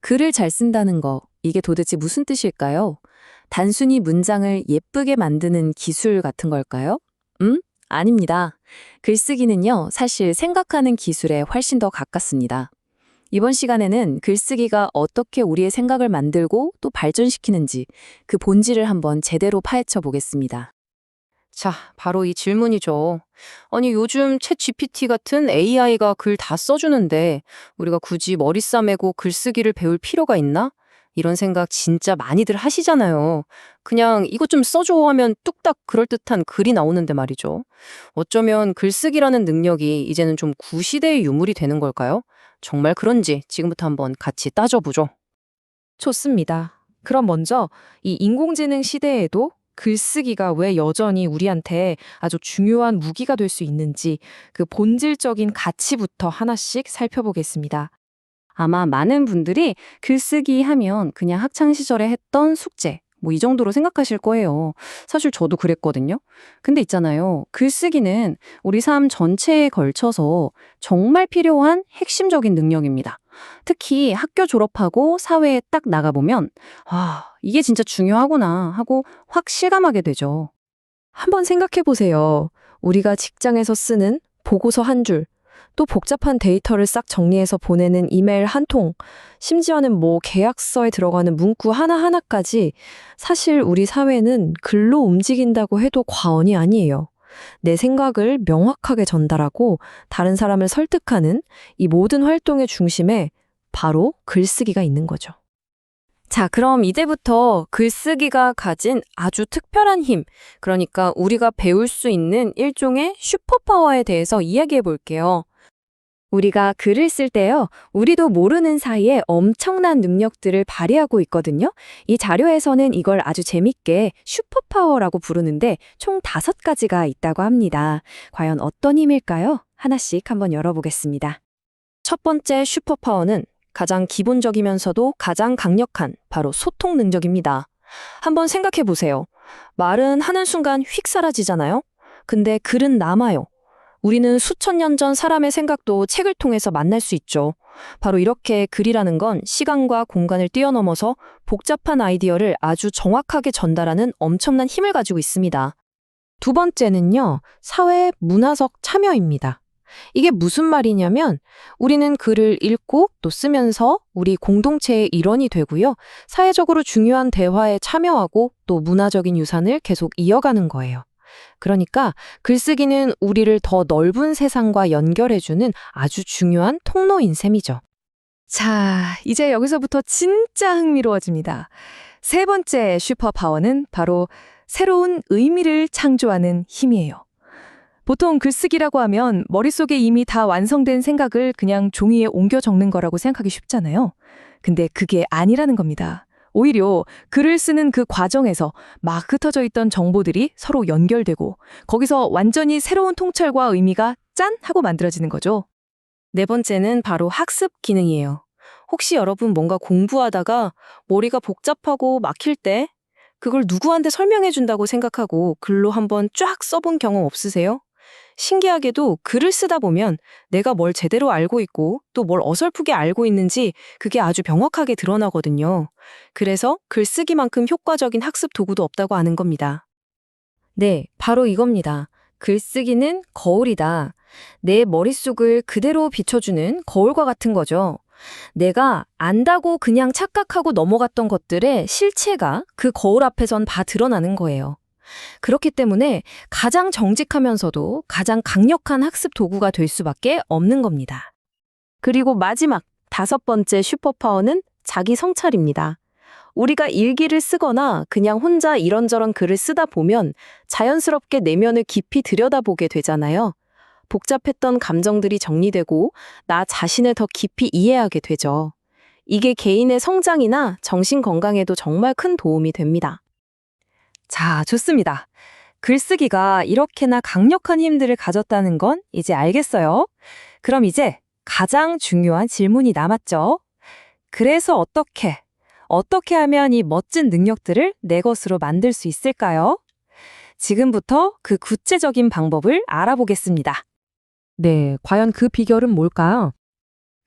글을 잘 쓴다는 거, 이게 도대체 무슨 뜻일까요? 단순히 문장을 예쁘게 만드는 기술 같은 걸까요? 아닙니다. 글쓰기는요, 사실 생각하는 기술에 훨씬 더 가깝습니다. 이번 시간에는 글쓰기가 어떻게 우리의 생각을 만들고 또 발전시키는지 그 본질을 한번 제대로 파헤쳐 보겠습니다. 자, 바로 이 질문이죠. 아니, 요즘 챗 GPT 같은 AI가 글 다 써주는데 우리가 굳이 머리 싸매고 글쓰기를 배울 필요가 있나? 이런 생각 진짜 많이들 하시잖아요. 그냥 이것 좀 써줘 하면 뚝딱 그럴듯한 글이 나오는데 말이죠. 어쩌면 글쓰기라는 능력이 이제는 좀 구시대의 유물이 되는 걸까요? 정말 그런지 지금부터 한번 같이 따져보죠. 좋습니다. 그럼 먼저 이 인공지능 시대에도 글쓰기가 왜 여전히 우리한테 아주 중요한 무기가 될 수 있는지 그 본질적인 가치부터 하나씩 살펴보겠습니다. 아마 많은 분들이 글쓰기 하면 그냥 학창 시절에 했던 숙제, 뭐 이 정도로 생각하실 거예요. 사실 저도 그랬거든요. 근데 있잖아요. 글쓰기는 우리 삶 전체에 걸쳐서 정말 필요한 핵심적인 능력입니다. 특히 학교 졸업하고 사회에 딱 나가보면, 아, 이게 진짜 중요하구나 하고 확 실감하게 되죠. 한번 생각해 보세요. 우리가 직장에서 쓰는 보고서 한 줄, 또 복잡한 데이터를 싹 정리해서 보내는 이메일 한 통, 심지어는 계약서에 들어가는 문구 하나하나까지 사실 우리 사회는 글로 움직인다고 해도 과언이 아니에요. 내 생각을 명확하게 전달하고 다른 사람을 설득하는 이 모든 활동의 중심에 바로 글쓰기가 있는 거죠. 자, 그럼 이제부터 글쓰기가 가진 아주 특별한 힘, 그러니까 우리가 배울 수 있는 일종의 슈퍼파워에 대해서 이야기해 볼게요. 우리가 글을 쓸 때요, 우리도 모르는 사이에 엄청난 능력들을 발휘하고 있거든요. 이 자료에서는 이걸 아주 재밌게 슈퍼파워라고 부르는데 총 5가지가 있다고 합니다. 과연 어떤 힘일까요? 하나씩 한번 열어보겠습니다. 첫 번째 슈퍼파워는 가장 기본적이면서도 가장 강력한 바로 소통 능력입니다. 한번 생각해 보세요. 말은 하는 순간 휙 사라지잖아요? 근데 글은 남아요. 우리는 수천 년 전 사람의 생각도 책을 통해서 만날 수 있죠. 바로 이렇게 글이라는 건 시간과 공간을 뛰어넘어서 복잡한 아이디어를 아주 정확하게 전달하는 엄청난 힘을 가지고 있습니다. 두 번째는요, 사회 문화적 참여입니다. 이게 무슨 말이냐면 우리는 글을 읽고 또 쓰면서 우리 공동체의 일원이 되고요. 사회적으로 중요한 대화에 참여하고 또 문화적인 유산을 계속 이어가는 거예요. 그러니까 글쓰기는 우리를 더 넓은 세상과 연결해주는 아주 중요한 통로인 셈이죠. 자, 이제 여기서부터 진짜 흥미로워집니다. 세 번째 슈퍼파워는 바로 새로운 의미를 창조하는 힘이에요. 보통 글쓰기라고 하면 머릿속에 이미 다 완성된 생각을 그냥 종이에 옮겨 적는 거라고 생각하기 쉽잖아요. 근데 그게 아니라는 겁니다. 오히려 글을 쓰는 그 과정에서 막 흩어져 있던 정보들이 서로 연결되고 거기서 완전히 새로운 통찰과 의미가 짠! 하고 만들어지는 거죠. 네 번째는 바로 학습 기능이에요. 혹시 여러분 뭔가 공부하다가 머리가 복잡하고 막힐 때 그걸 누구한테 설명해 준다고 생각하고 글로 한번 쫙 써본 경험 없으세요? 신기하게도 글을 쓰다 보면 내가 뭘 제대로 알고 있고 또 뭘 어설프게 알고 있는지 그게 아주 명확하게 드러나거든요. 그래서 글쓰기만큼 효과적인 학습 도구도 없다고 하는 겁니다. 네, 바로 이겁니다. 글쓰기는 거울이다. 내 머릿속을 그대로 비춰주는 거울과 같은 거죠. 내가 안다고 그냥 착각하고 넘어갔던 것들의 실체가 그 거울 앞에선 다 드러나는 거예요. 그렇기 때문에 가장 정직하면서도 가장 강력한 학습 도구가 될 수밖에 없는 겁니다. 그리고 마지막 5번째 슈퍼파워는 자기 성찰입니다. 우리가 일기를 쓰거나 그냥 혼자 이런저런 글을 쓰다 보면 자연스럽게 내면을 깊이 들여다보게 되잖아요. 복잡했던 감정들이 정리되고 나 자신을 더 깊이 이해하게 되죠. 이게 개인의 성장이나 정신 건강에도 정말 큰 도움이 됩니다. 자, 좋습니다. 글쓰기가 이렇게나 강력한 힘들을 가졌다는 건 이제 알겠어요. 그럼 이제 가장 중요한 질문이 남았죠. 그래서 어떻게 하면 이 멋진 능력들을 내 것으로 만들 수 있을까요? 지금부터 그 구체적인 방법을 알아보겠습니다. 네, 과연 그 비결은 뭘까요?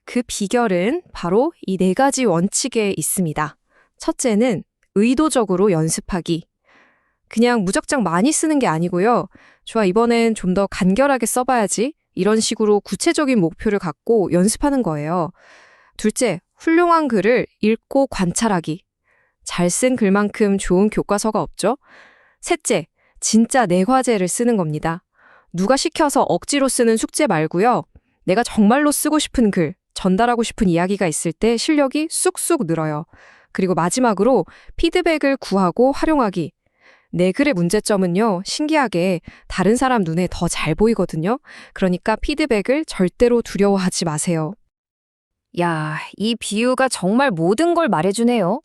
그 비결은 바로 이 네 가지 원칙에 있습니다. 첫째는 의도적으로 연습하기. 그냥 무작정 많이 쓰는 게 아니고요. 좋아, 이번엔 좀 더 간결하게 써봐야지. 이런 식으로 구체적인 목표를 갖고 연습하는 거예요. 둘째, 훌륭한 글을 읽고 관찰하기. 잘 쓴 글만큼 좋은 교과서가 없죠? 셋째, 진짜 내 과제를 쓰는 겁니다. 누가 시켜서 억지로 쓰는 숙제 말고요. 내가 정말로 쓰고 싶은 글, 전달하고 싶은 이야기가 있을 때 실력이 쑥쑥 늘어요. 그리고 마지막으로 피드백을 구하고 활용하기. 내 글의 문제점은요, 신기하게 다른 사람 눈에 더 잘 보이거든요. 그러니까 피드백을 절대로 두려워하지 마세요. 야, 이 비유가 정말 모든 걸 말해주네요.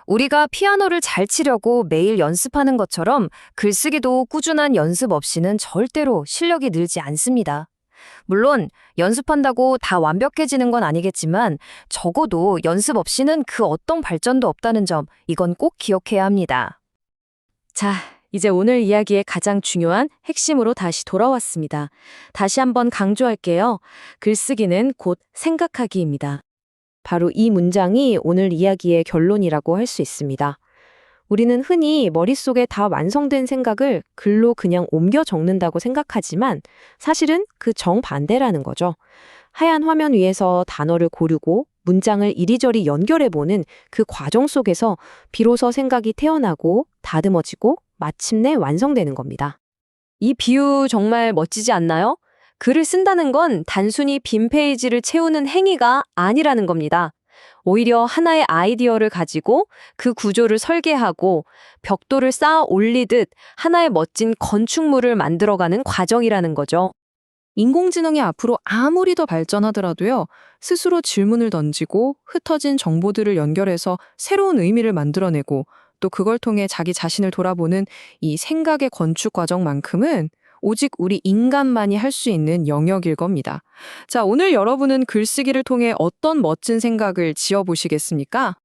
우리가 피아노를 잘 치려고 매일 연습하는 것처럼 글쓰기도 꾸준한 연습 없이는 절대로 실력이 늘지 않습니다. 물론 연습한다고 다 완벽해지는 건 아니겠지만 적어도 연습 없이는 그 어떤 발전도 없다는 점, 이건 꼭 기억해야 합니다. 자, 이제 오늘 이야기의 가장 중요한 핵심으로 다시 돌아왔습니다. 다시 한번 강조할게요. 글쓰기는 곧 생각하기입니다. 바로 이 문장이 오늘 이야기의 결론이라고 할 수 있습니다. 우리는 흔히 머릿속에 다 완성된 생각을 글로 그냥 옮겨 적는다고 생각하지만 사실은 그 정반대라는 거죠. 하얀 화면 위에서 단어를 고르고 문장을 이리저리 연결해보는 그 과정 속에서 비로소 생각이 태어나고 다듬어지고 마침내 완성되는 겁니다. 이 비유 정말 멋지지 않나요? 글을 쓴다는 건 단순히 빈 페이지를 채우는 행위가 아니라는 겁니다. 오히려 하나의 아이디어를 가지고 그 구조를 설계하고 벽돌을 쌓아 올리듯 하나의 멋진 건축물을 만들어가는 과정이라는 거죠. 인공지능이 앞으로 아무리 더 발전하더라도요, 스스로 질문을 던지고 흩어진 정보들을 연결해서 새로운 의미를 만들어내고 또 그걸 통해 자기 자신을 돌아보는 이 생각의 건축 과정만큼은 오직 우리 인간만이 할 수 있는 영역일 겁니다. 자, 오늘 여러분은 글쓰기를 통해 어떤 멋진 생각을 지어보시겠습니까?